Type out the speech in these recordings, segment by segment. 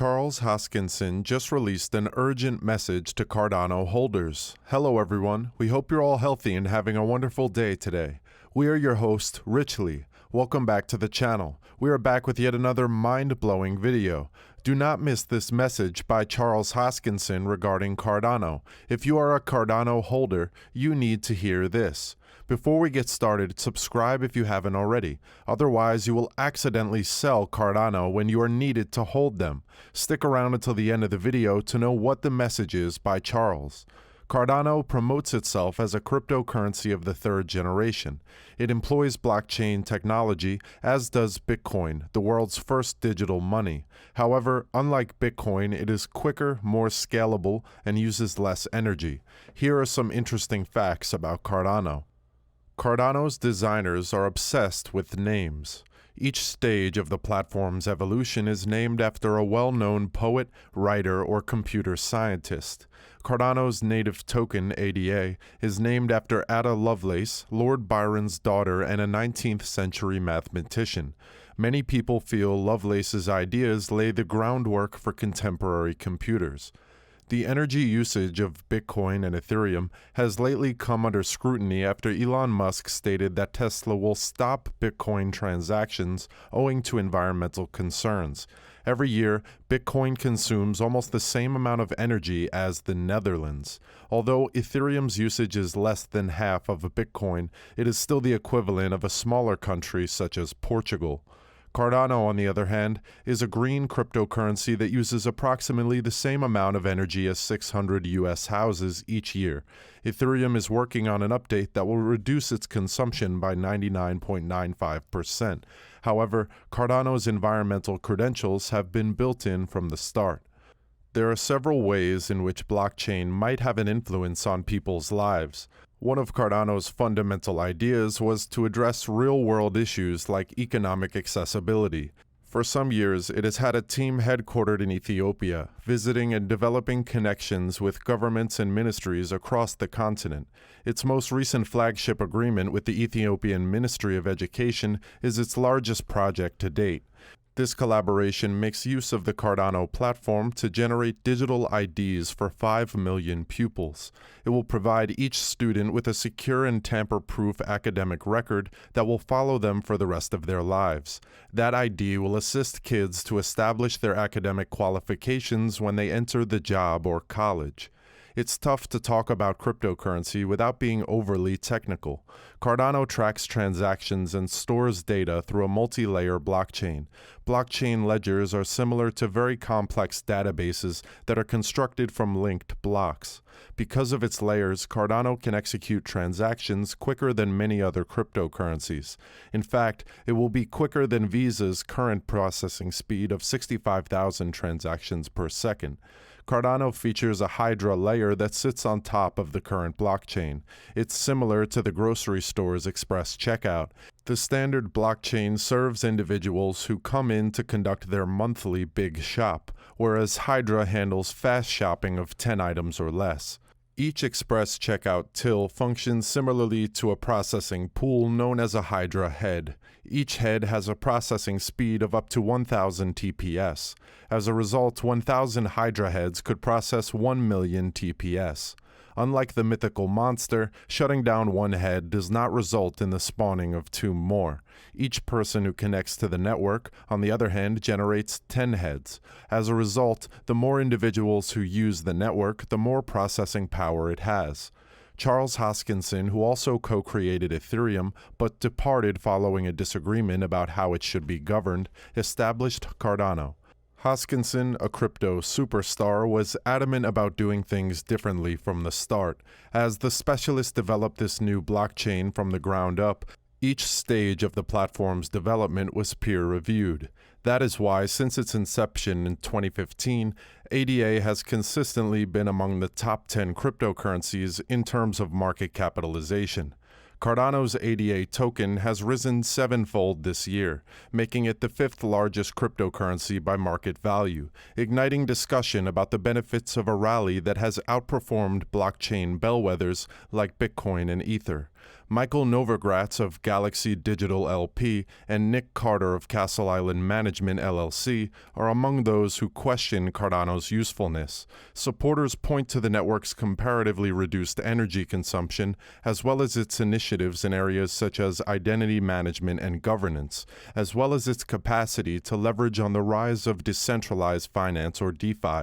Charles Hoskinson just released an urgent message to Cardano holders. Hello everyone, we hope you're all healthy and having a wonderful day today. We are your host, Richly. Welcome back to the channel. We are back with yet another mind-blowing video. Do not miss this message by Charles Hoskinson regarding Cardano. If you are a Cardano holder, you need to hear this. Before we get started, subscribe if you haven't already. Otherwise, you will accidentally sell Cardano when you are needed to hold them. Stick around until the end of the video to know what the message is by Charles. Cardano promotes itself as a cryptocurrency of the third generation. It employs blockchain technology, as does Bitcoin, the world's first digital money. However, unlike Bitcoin, it is quicker, more scalable, and uses less energy. Here are some interesting facts about Cardano. Cardano's designers are obsessed with names. Each stage of the platform's evolution is named after a well-known poet, writer, or computer scientist. Cardano's native token, ADA, is named after Ada Lovelace, Lord Byron's daughter and a 19th century mathematician. Many people feel Lovelace's ideas lay the groundwork for contemporary computers. The energy usage of Bitcoin and Ethereum has lately come under scrutiny after Elon Musk stated that Tesla will stop Bitcoin transactions owing to environmental concerns. Every year, Bitcoin consumes almost the same amount of energy as the Netherlands. Although Ethereum's usage is less than half of Bitcoin, it is still the equivalent of a smaller country such as Portugal. Cardano, on the other hand, is a green cryptocurrency that uses approximately the same amount of energy as 600 U.S. houses each year. Ethereum is working on an update that will reduce its consumption by 99.95%. However, Cardano's environmental credentials have been built in from the start. There are several ways in which blockchain might have an influence on people's lives. One of Cardano's fundamental ideas was to address real-world issues like economic accessibility. For some years, it has had a team headquartered in Ethiopia, visiting and developing connections with governments and ministries across the continent. Its most recent flagship agreement with the Ethiopian Ministry of Education is its largest project to date. This collaboration makes use of the Cardano platform to generate digital IDs for 5 million pupils. It will provide each student with a secure and tamper-proof academic record that will follow them for the rest of their lives. That ID will assist kids to establish their academic qualifications when they enter the job or college. It's tough to talk about cryptocurrency without being overly technical. Cardano tracks transactions and stores data through a multi-layer blockchain. Blockchain ledgers are similar to very complex databases that are constructed from linked blocks. Because of its layers, Cardano can execute transactions quicker than many other cryptocurrencies. In fact, it will be quicker than Visa's current processing speed of 65,000 transactions per second. Cardano features a Hydra layer that sits on top of the current blockchain. It's similar to the grocery store's express checkout. The standard blockchain serves individuals who come in to conduct their monthly big shop, whereas Hydra handles fast shopping of 10 items or less. Each express checkout till functions similarly to a processing pool known as a Hydra head. Each head has a processing speed of up to 1,000 TPS. As a result, 1,000 Hydra heads could process 1 million TPS. Unlike the mythical monster, shutting down one head does not result in the spawning of 2 more. Each person who connects to the network, on the other hand, generates 10 heads. As a result, the more individuals who use the network, the more processing power it has. Charles Hoskinson, who also co-created Ethereum but departed following a disagreement about how it should be governed, established Cardano. Hoskinson, a crypto superstar, was adamant about doing things differently from the start. As the specialist developed this new blockchain from the ground up, each stage of the platform's development was peer-reviewed. That is why, since its inception in 2015, ADA has consistently been among the top 10 cryptocurrencies in terms of market capitalization. Cardano's ADA token has risen 7-fold this year, making it the 5th largest cryptocurrency by market value, igniting discussion about the benefits of a rally that has outperformed blockchain bellwethers like Bitcoin and Ether. Michael Novogratz of Galaxy Digital LP and Nick Carter of Castle Island Management LLC are among those who question Cardano's usefulness. Supporters point to the network's comparatively reduced energy consumption, as well as its initiatives in areas such as identity management and governance, as well as its capacity to leverage on the rise of decentralized finance or DeFi.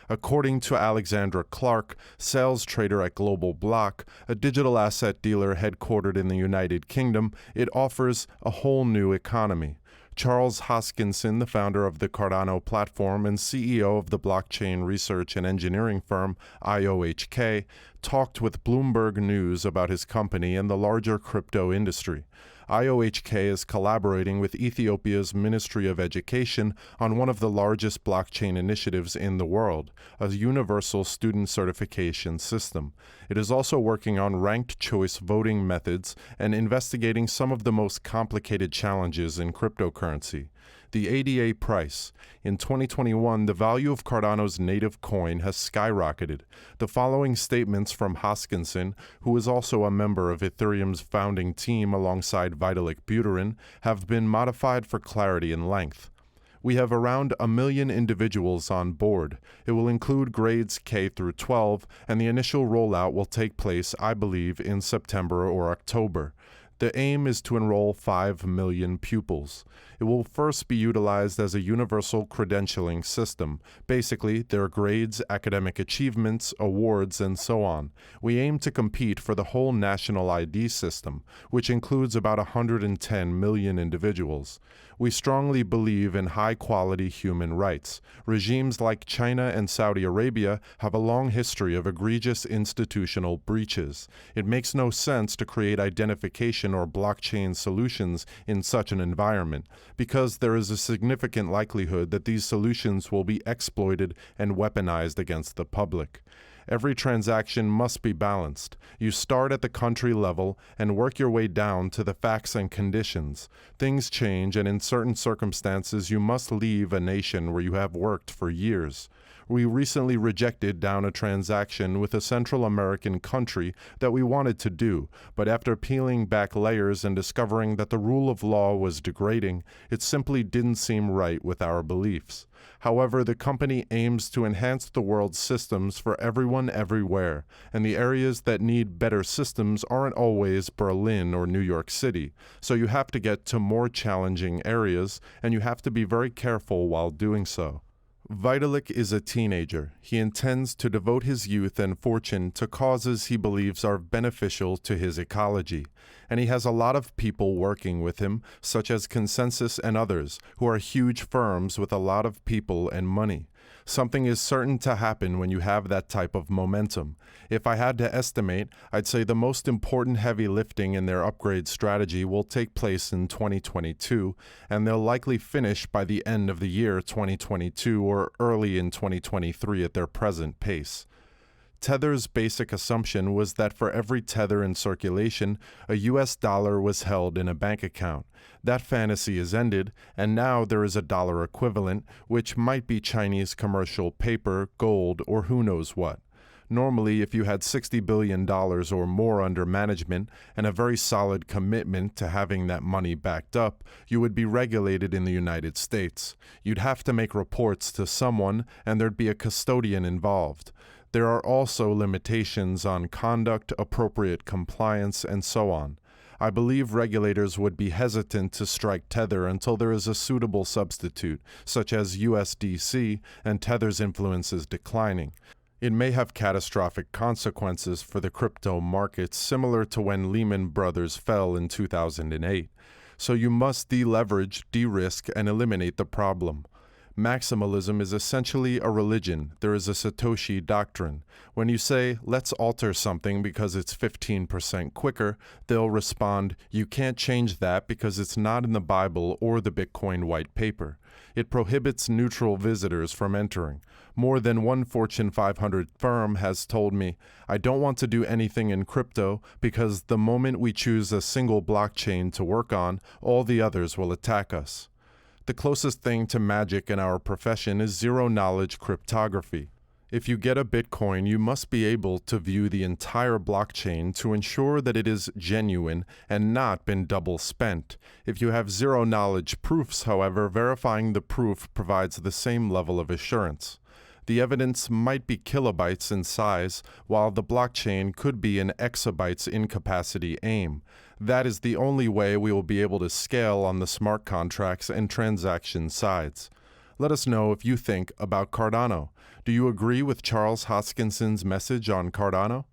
According to Alexandra Clark, sales trader at Global Block, a digital asset dealer headquartered in the United Kingdom, it offers a whole new economy. Charles Hoskinson, the founder of the Cardano platform and CEO of the blockchain research and engineering firm IOHK, talked with Bloomberg News about his company and the larger crypto industry. IOHK is collaborating with Ethiopia's Ministry of Education on one of the largest blockchain initiatives in the world, a universal student certification system. It is also working on ranked choice voting methods and investigating some of the most complicated challenges in cryptocurrency. The ADA price. In 2021, the value of Cardano's native coin has skyrocketed. The following statements from Hoskinson, who is also a member of Ethereum's founding team alongside Vitalik Buterin, have been modified for clarity and length. We have around 1 million individuals on board. It will include grades K through 12, and the initial rollout will take place, I believe, in September or October. The aim is to enroll 5 million pupils. It will first be utilized as a universal credentialing system, basically their grades, academic achievements, awards, and so on. We aim to compete for the whole national ID system, which includes about 110 million individuals. We strongly believe in high-quality human rights. Regimes like China and Saudi Arabia have a long history of egregious institutional breaches. It makes no sense to create identification or blockchain solutions in such an environment, because there is a significant likelihood that these solutions will be exploited and weaponized against the public. Every transaction must be balanced. You start at the country level and work your way down to the facts and conditions. Things change, and in certain circumstances you must leave a nation where you have worked for years. We recently rejected down a transaction with a Central American country that we wanted to do, but after peeling back layers and discovering that the rule of law was degrading, it simply didn't seem right with our beliefs. However, the company aims to enhance the world's systems for everyone everywhere, and the areas that need better systems aren't always Berlin or New York City, so you have to get to more challenging areas, and you have to be very careful while doing so. Vitalik is a teenager. He intends to devote his youth and fortune to causes he believes are beneficial to his ecology, and he has a lot of people working with him, such as Consensus and others, who are huge firms with a lot of people and money. Something is certain to happen when you have that type of momentum. If I had to estimate, I'd say the most important heavy lifting in their upgrade strategy will take place in 2022, and they'll likely finish by the end of the year 2022 or early in 2023 at their present pace. Tether's basic assumption was that for every Tether in circulation, a US dollar was held in a bank account. That fantasy is ended, and now there is a dollar equivalent, which might be Chinese commercial paper, gold, or who knows what. Normally, if you had $60 billion or more under management and a very solid commitment to having that money backed up, you would be regulated in the United States. You'd have to make reports to someone, and there'd be a custodian involved. There are also limitations on conduct, appropriate compliance, and so on. I believe regulators would be hesitant to strike Tether until there is a suitable substitute, such as USDC, and Tether's influence is declining. It may have catastrophic consequences for the crypto markets, similar to when Lehman Brothers fell in 2008. So you must deleverage, de-risk, and eliminate the problem. Maximalism is essentially a religion. There is a Satoshi doctrine. When you say, let's alter something because it's 15% quicker, they'll respond, you can't change that because it's not in the Bible or the Bitcoin white paper. It prohibits neutral visitors from entering. More than one Fortune 500 firm has told me, I don't want to do anything in crypto because the moment we choose a single blockchain to work on, all the others will attack us. The closest thing to magic in our profession is zero-knowledge cryptography. If you get a Bitcoin, you must be able to view the entire blockchain to ensure that it is genuine and not been double spent. If you have zero knowledge proofs, however, verifying the proof provides the same level of assurance. The evidence might be kilobytes in size, while the blockchain could be an exabytes in capacity AIM. That is the only way we will be able to scale on the smart contracts and transaction sides. Let us know if you think about Cardano. Do you agree with Charles Hoskinson's message on Cardano?